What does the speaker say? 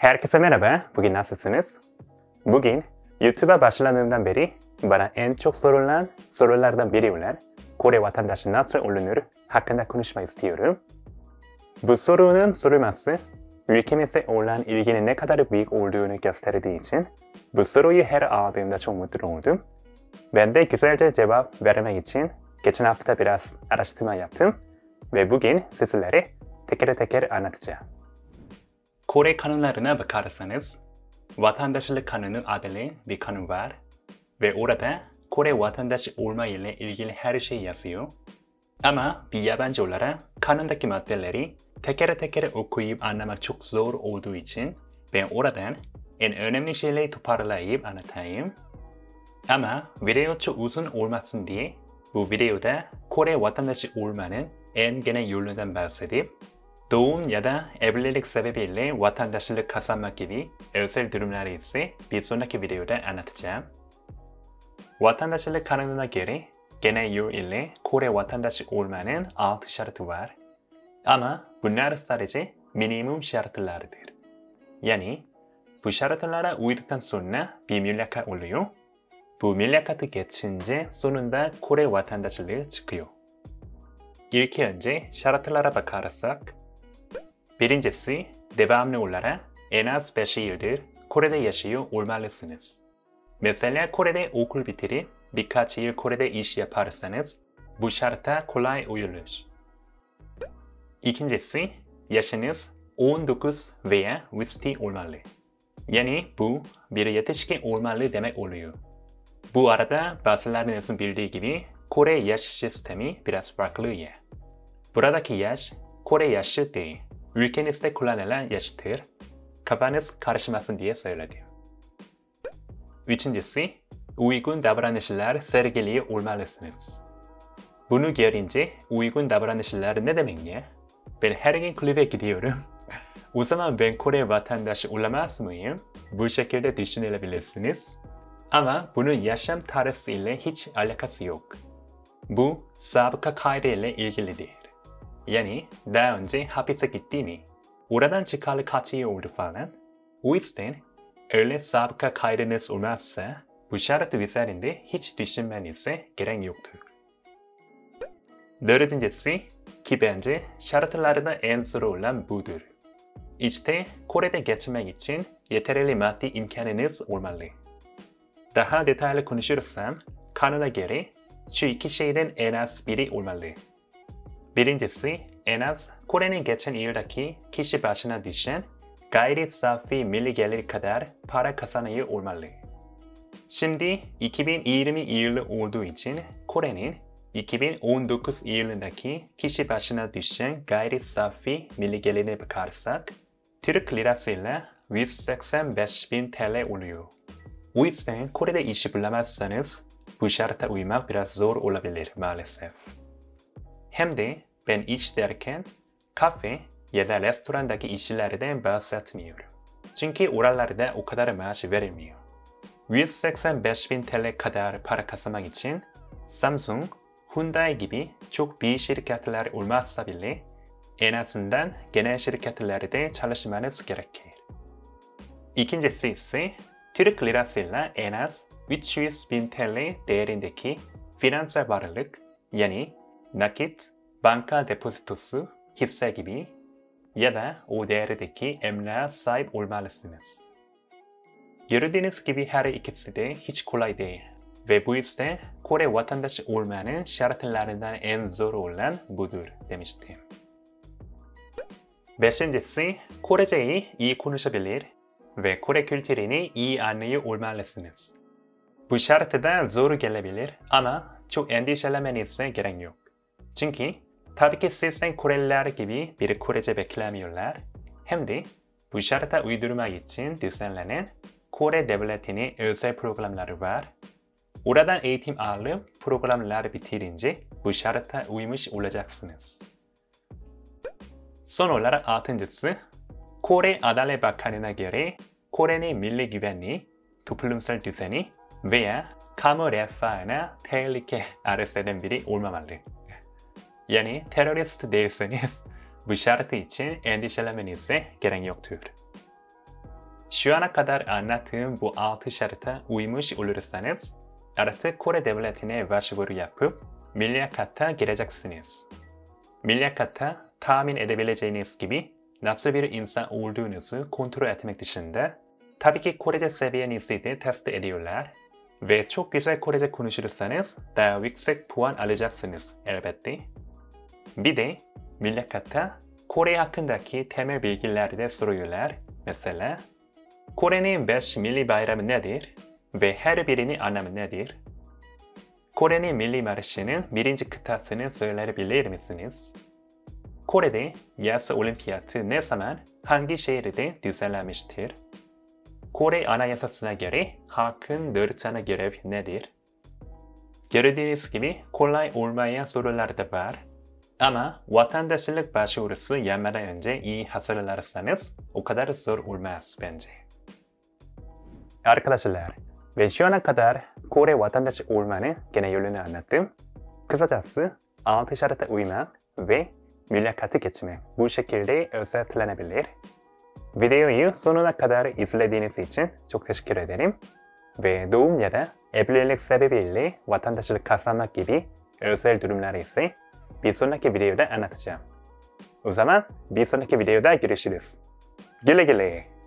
Herkese merhaba, bugün nasılsınız? Bugün YouTube'a başladığımdan beri bana en çok sorulan sorulardan biri olan Kore vatandaşı nasıl olunur hakkında konuşmak istiyorum. Bu sorunun sorulması ülkemize olan ilginin ne kadar büyük olduğunu gösterdiği için bu soruyu her aldığımda çok mutlu oldum. Ben de güzelce cevap vermek için geçen hafta biraz araştırma yaptım ve bugün sizlere teker teker anlatacağım. Kore kanunlarına bakarsanız vatandaşlık kanunu adlı bir kanun var ve orada Kore vatandaşı olma ile ilgili her şey yazıyor. Ama bir yabancı olarak kanundaki maddeleri teker teker okuyup anlamak çok zor olduğu için ben oradan en önemli şeyleri toparlayıp anlatayım. Ama video çok uzun olmasın diye bu videoda Kore vatandaşı olmanın en genel yolundan bahsedip doğum ya da evlilik sebebiyle vatandaşlık kazanmak gibi özel durumları ise bir sonraki videoda anlatacağım. Vatandaşlık kanununa göre genel yol ile Kore vatandaşı olmanın 6 şartı var. Ama bunlar sadece minimum şartlardır. Yani bu şartlara uyduktan sonra bir mülakat oluyor. Bu mülakatı geçince sonunda Kore vatandaşlığı çıkıyor. İlk önce şartlara bakarsak, birincisi devamlı olarak en az 5 yıldır Kore'de yaşıyor olmalısınız. Mesela Kore'de okul bitirip birkaç yıl Kore'de iş yaparsanız bu şarta kolay uyulur. İkincisi yaşınız 19 veya üstü olmalı. Yani bu bir yetişkin olmalı demek oluyor. Bu arada bazılarınızın bildiği gibi Kore yaş sistemi biraz farklı ya. Buradaki yaş Kore yaşı değil, ülkenizde kullanılan yaştır. Kafanız karışmasın diye söyledim. Üçüncüsü, uygun davranışlar sergiliyor olmalısınız. Bunu görünce uygun davranışlar ne demek ya? Ben her gün kulübe gidiyorum. O zaman ben Kore vatandaşı olamaz mıyım? Bu şekilde düşünebilirsiniz. Ama bunun yaşam tarzı ile hiç alakası yok. Bu sabıka kaydı ile ilgilidir. Yani daha önce hapise gitti mi? Oradan çıkalı kaç yıl oldu falan. O yüzden öyle sabıka kaydınız olmazsa bu şart üzerinde hiç düşünmenize gerek yoktur. Dördüncüsü ki bence şartlarda en zor olan budur. İşte Kore'de geçmek için yeterli maddi imkanınız olmalı. Daha detaylı konuşursam kanuna göre şu iki şeyden en az biri olmalı. Birincisi en az Kore'nin geçen yıldaki kişi başına düşen gayri safi milli gelir kadar para kazanıyor olmalı. Şimdi 2020 yılı olduğu için Kore'nin 2019 yılındaki kişi başına düşen gayri safi milli gelirine bakarsak Türk lirasıyla 185.000 TL oluyor. O yüzden Kore'de işi bulamazsanız bu şarta uymak biraz zor olabilir maalesef. Hem de ben iş derken kafe ya da restorandaki işlerden bahsetmiyorum. Çünkü oralarda o kadar maaş verilmiyor. 185.000 TL kadar para kazanmak için Samsung, Hyundai gibi çok büyük şirketler olmazsa bile en azından genel şirketlerde çalışmanız gerekir. İkincisi ise Türk lirasıyla en az 300.000 TL değerindeki finansal varlık yani nakit, banka depozitosu, hisse gibi ya da o değerdeki emlağa sahip olmalısınız. Gördüğünüz gibi her ikisi de hiç kolay değil ve bu yüzden Kore vatandaşı olmanın şartlarından en zor olan budur demiştim. Beşincisi Koreceyi iyi konuşabilir ve Kore kültürünü iyi anlıyor olmalısınız. Bu şartta zor gelebilir ama çok endişelenmenize gerek yok. Çünkü tabii ki sizden Koreliler gibi bir Korece beklemiyorlar. Hem de bu şarta uydurmak için düzenlenen Kore devletinin özel programları var. Oradan eğitim alıp programlar bitirince bu şarta uymuş olacaksınız. Son olarak altıncısı, Kore Adalet Bakanı'na göre Kore'nin milli güvenliği, toplumsal düzeni veya kamu refahına tehlike arz eden biri olmamalı. Yani terörist değilseniz bu şartı için endişelenmenize gerek yoktur. Şu ana kadar anlattığım bu 6 şarta uymuş olursanız artık Kore devletine başvuru yapıp mülakata gireceksiniz. Mülakatta tahmin edebileceğiniz gibi nasıl bir insan olduğunuzu kontrol etmek dışında tabii ki Korece seviyenizi de test ediyorlar ve çok güzel Korece konuşursanız daha yüksek puan alacaksınız elbette. Bir de mülakatta Kore hakkındaki temel bilgileri de soruyorlar. Mesela Kore'nin 5 milli bayramı nedir ve her birinin anlamı nedir? Kore'nin milli marşının birinci kıtasını söyleyebilir misiniz? Kore'de yaz olimpiyatı ne zaman hangi şehirde düzenlenmiştir? Kore Anayasası'na göre halkın 4 ana görev nedir? Gördüğünüz gibi kolay olmayan sorular da var. Ama vatandaşlık başvurusu yapmadan önce iyi hazırlarsanız o kadar zor olmaz bence. Arkadaşlar, ve şu ana kadar Kore vatandaşı olmanın genel yolunu anlattım. Kısacası 6 şarta uymak ve mülakatı geçmek bu şekilde özetlenebilir. Videoyu sonuna kadar izlediğiniz için çok teşekkür ederim. Ve doğum ya da evlilik sebebiyle vatandaşlık kazanmak gibi özel durumlar ise bir sonraki videoda anlatacağım. O zaman bir sonraki videoda görüşürüz. Güle güle.